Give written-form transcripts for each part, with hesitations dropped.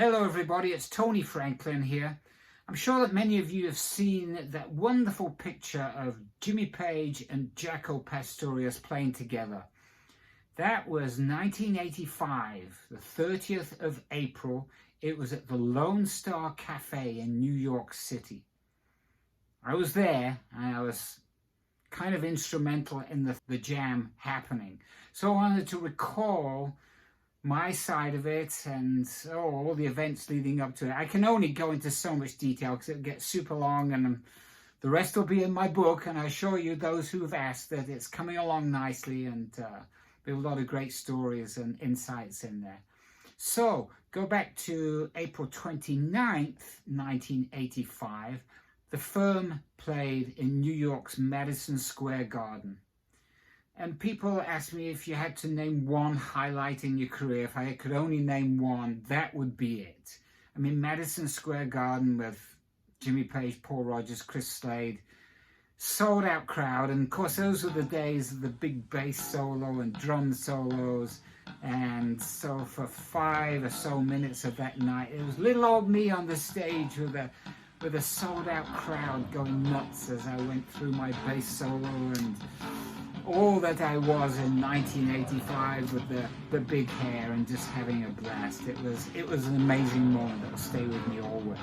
Hello everybody, it's Tony Franklin here. I'm sure that many of you have seen that wonderful picture of Jimmy Page and Jaco Pastorius playing together. That was 1985, the 30th of April. It was at the Lone Star Cafe in New York City. I was there and I was kind of instrumental in the jam happening. So I wanted to recall my side of it and all the events leading up to it. I can only go into so much detail because it'll get super long, and the rest will be in my book, and I assure you, those who've asked, that it's coming along nicely, and there's a lot of great stories and insights in there. So go back to April 29th, 1985. The firm played in New York's Madison Square Garden. And people ask me if you had to name one highlight in your career, if I could only name one, that would be it. I mean, Madison Square Garden with Jimmy Page, Paul Rodgers, Chris Slade, sold out crowd. And of course, those were the days of the big bass solo and drum solos. And so for 5 or so minutes of that night, it was little old me on the stage with a sold out crowd going nuts as I went through my bass solo and all that I was in 1985 with the big hair and just having a blast. It was an amazing moment that will stay with me always.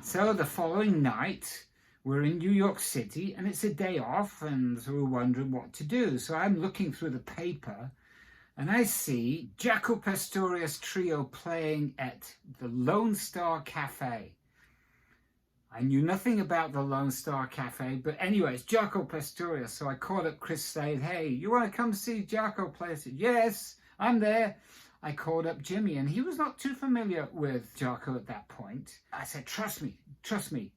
So the following night, we're in New York City and it's a day off, and so we're wondering what to do. So I'm looking through the paper and I see Jaco Pastorius Trio playing at the Lone Star Cafe. I knew nothing about the Lone Star Cafe, but anyway, it's Jaco Pastorius. So I called up Chris Slade. Hey, you want to come see Jacko play? I said, yes, I'm there. I called up Jimmy, and he was not too familiar with Jacko at that point. I said, trust me,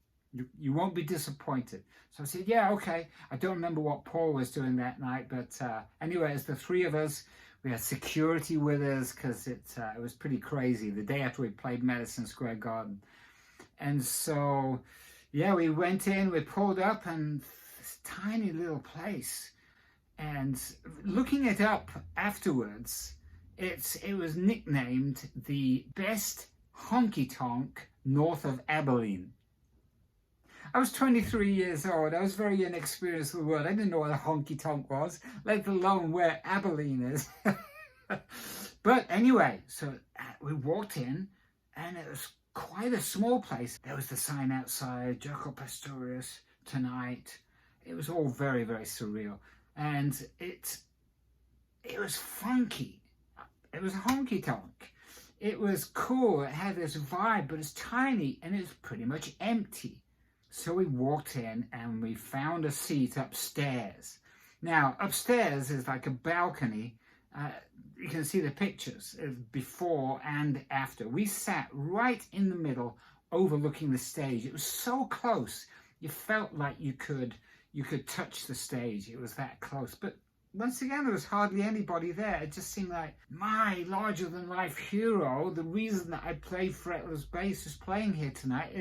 you won't be disappointed. So I said, yeah, okay. I don't remember what Paul was doing that night, but anyway, it's the three of us. We had security with us because it was pretty crazy the day after we played Madison Square Garden. And so, yeah, we went in, we pulled up, and this tiny little place. And looking it up afterwards, it was nicknamed the best honky tonk north of Abilene. I was 23 years old. I was very inexperienced with the word. I didn't know what a honky tonk was, let alone where Abilene is. But anyway, so we walked in, and it was quite a small place. There was the sign outside, Jaco Pastorius tonight. It was all very, very surreal. And it was funky. It was honky tonk. It was cool. It had this vibe, but it's tiny and it's pretty much empty. So we walked in and we found a seat upstairs. Now, upstairs is like a balcony. You can see the pictures before and after. We sat right in the middle, overlooking the stage. It was so close. You felt like you could touch the stage. It was that close. But once again, there was hardly anybody there. It just seemed like my larger-than-life hero, the reason that I play fretless bass, is playing here tonight.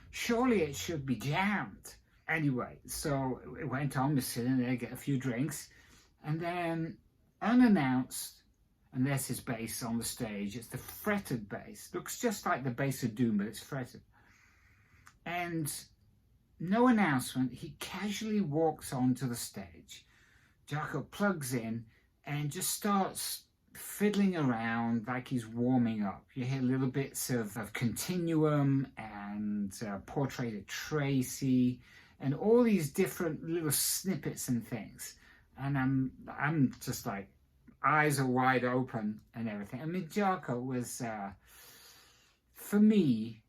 Surely it should be jammed. Anyway, so it went on. We're sitting there, get a few drinks, and then unannounced, and there's his bass on the stage. It's the fretted bass. Looks just like the bass of Doom, but it's fretted. And no announcement, he casually walks onto the stage. Jacko plugs in and just starts fiddling around like he's warming up. You hear little bits of Continuum and Portrait of Tracy and all these different little snippets and things. And I'm just like, eyes are wide open and everything. I mean, Jacko was, for me,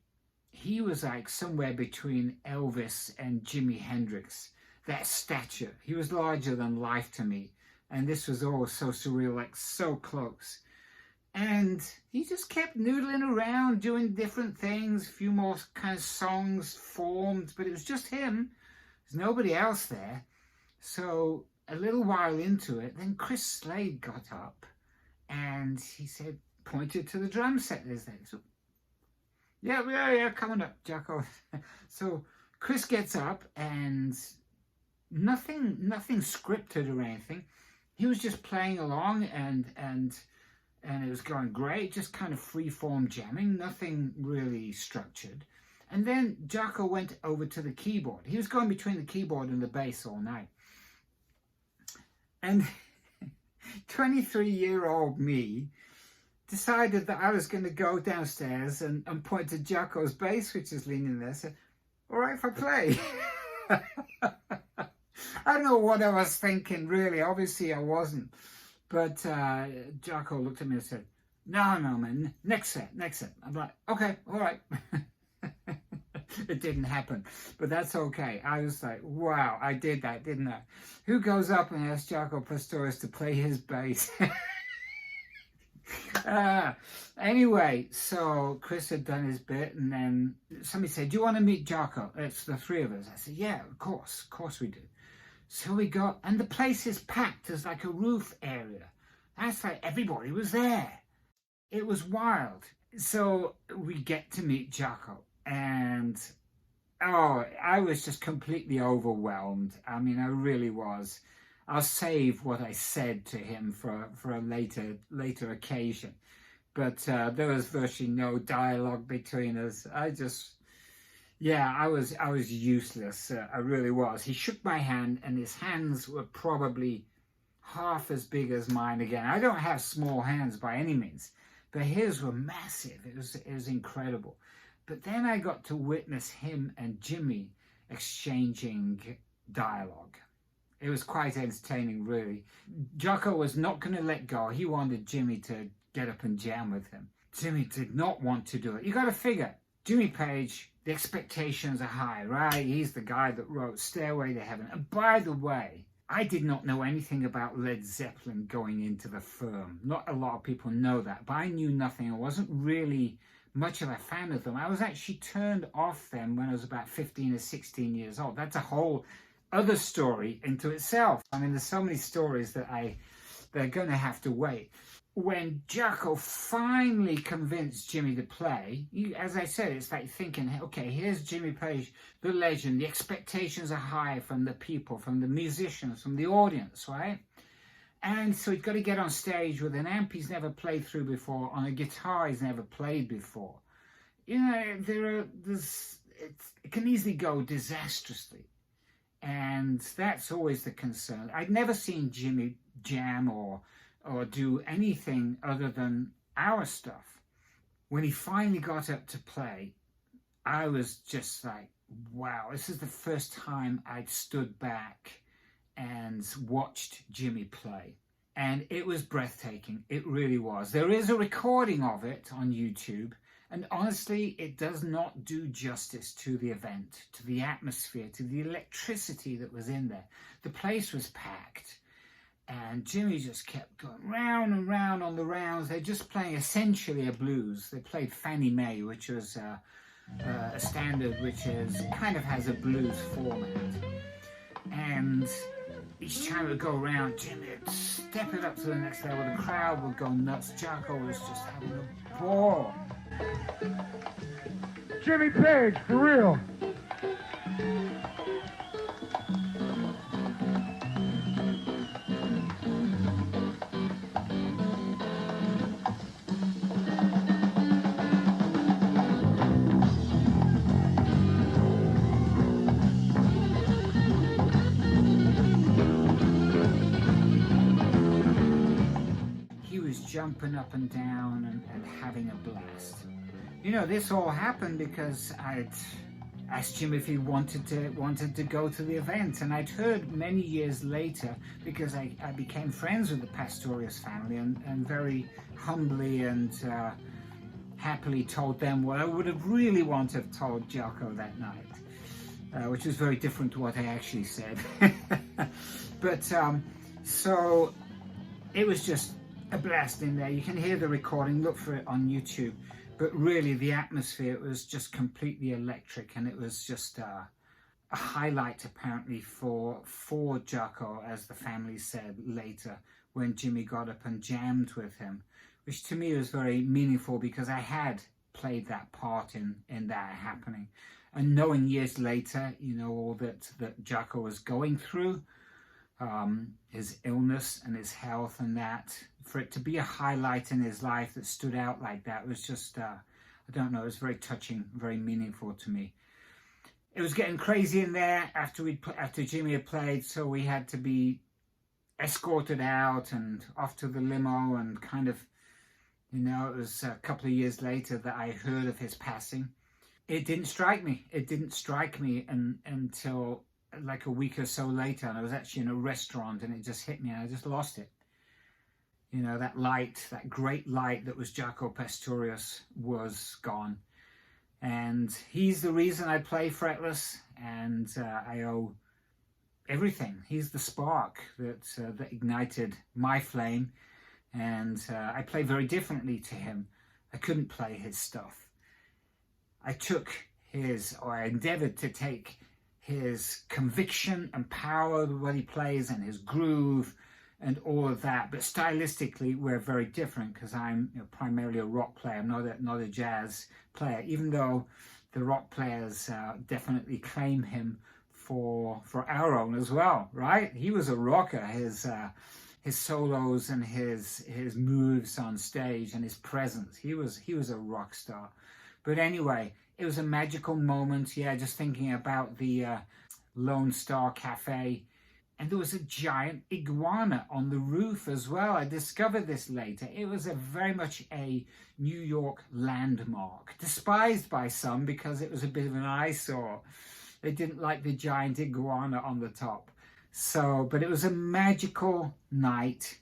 he was like somewhere between Elvis and Jimi Hendrix. That stature, he was larger than life to me. And this was all so surreal, like so close. And he just kept noodling around, doing different things. A few more kind of songs formed, but it was just him. There's nobody else there. So a little while into it, then Chris Slade got up and he said, pointed to the drum set. There's that. So, yeah, coming up, Jacko. So Chris gets up and nothing scripted or anything. He was just playing along, and and it was going great, just kind of free-form jamming, nothing really structured. And then Jacko went over to the keyboard. He was going between the keyboard and the bass all night. And 23-year-old me decided that I was going to go downstairs and point to Jacko's bass, which is leaning there, said, all right if I play? I don't know what I was thinking, really. Obviously, I wasn't. But Jacko looked at me and said, no, man, next set. I'm like, okay, all right. It didn't happen, but that's okay. I was like, wow, I did that, didn't I? Who goes up and asks Jaco Pastorius to play his bass? Anyway, so Chris had done his bit, and then somebody said, do you want to meet Jacko? It's the three of us. I said, yeah, of course we do. So we got, and the place is packed. There's like a roof area. That's like everybody was there. It was wild. So we get to meet Jacko, and oh, I was just completely overwhelmed. I mean, I really was. I'll save what I said to him for a later occasion. But there was virtually no dialogue between us. I was useless. I really was. He shook my hand, and his hands were probably half as big as mine again. I don't have small hands by any means, but his were massive. It was incredible. But then I got to witness him and Jimmy exchanging dialogue. It was quite entertaining, really. Jacko was not going to let go. He wanted Jimmy to get up and jam with him. Jimmy did not want to do it. You got to figure, Jimmy Page, the expectations are high, right? He's the guy that wrote Stairway to Heaven. And by the way, I did not know anything about Led Zeppelin going into the firm. Not a lot of people know that, but I knew nothing. I wasn't really much of a fan of them. I was actually turned off them when I was about 15 or 16 years old. That's a whole other story into itself. I mean, there's so many stories that they're going to have to wait. When Jacko finally convinced Jimmy to play, as I said, it's like thinking, okay, here's Jimmy Page, the legend. The expectations are high from the people, from the musicians, from the audience, right? And so he's got to get on stage with an amp he's never played through before, on a guitar he's never played before. You know, it can easily go disastrously. And that's always the concern. I'd never seen Jimmy jam or do anything other than our stuff. When he finally got up to play, I was just like, wow, this is the first time I'd stood back and watched Jimmy play. And it was breathtaking. It really was. There is a recording of it on YouTube. And honestly, it does not do justice to the event, to the atmosphere, to the electricity that was in there. The place was packed. And Jimmy just kept going round and round on the rounds. They're just playing essentially a blues. They played Fannie Mae, which was a standard which kind of has a blues format. And each time it would go around, Jimmy would step it up to the next level. The crowd would go nuts. Jacko was just having a ball. Jimmy Page, for real. Jumping up and down and having a blast. You know, this all happened because I'd asked him if he wanted to go to the event, and I'd heard many years later, because I became friends with the Pastorius family and very humbly and happily told them what I would have really wanted to have told Jacko that night, which was very different to what I actually said. But so it was just a blast in there. You can hear the recording, look for it on YouTube. But really, the atmosphere was just completely electric, and it was just a highlight apparently for Jacko, as the family said later, when Jimmy got up and jammed with him, which to me was very meaningful because I had played that part in that happening. And knowing years later, you know, all that Jacko was going through, his illness and his health, and that for it to be a highlight in his life that stood out like that was just, I don't know, it was very touching, very meaningful to me. It was getting crazy in there after Jimmy had played, so we had to be escorted out and off to the limo, and kind of, you know, it was a couple of years later that I heard of his passing. It didn't strike me. It didn't strike me until like a week or so later, and I was actually in a restaurant, and it just hit me, and I just lost it. You know, that light, that great light that was Jaco Pastorius was gone. And he's the reason I play Fretless, and I owe everything. He's the spark that ignited my flame, and I play very differently to him. I couldn't play his stuff. I endeavored to take his conviction and power of what he plays and his groove and all of that, but stylistically we're very different, because I'm, you know, primarily a rock player. I'm not a jazz player, even though the rock players definitely claim him for our own as well, right? He was a rocker. His solos and his moves on stage and his presence, he was a rock star. But anyway, it was a magical moment. Yeah, just thinking about the Lone Star Cafe. And there was a giant iguana on the roof as well. I discovered this later. It was very much a New York landmark, despised by some because it was a bit of an eyesore. They didn't like the giant iguana on the top. So, but it was a magical night,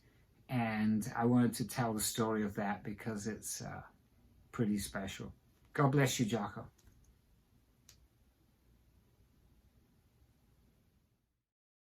and I wanted to tell the story of that because it's pretty special. God bless you, Jacko.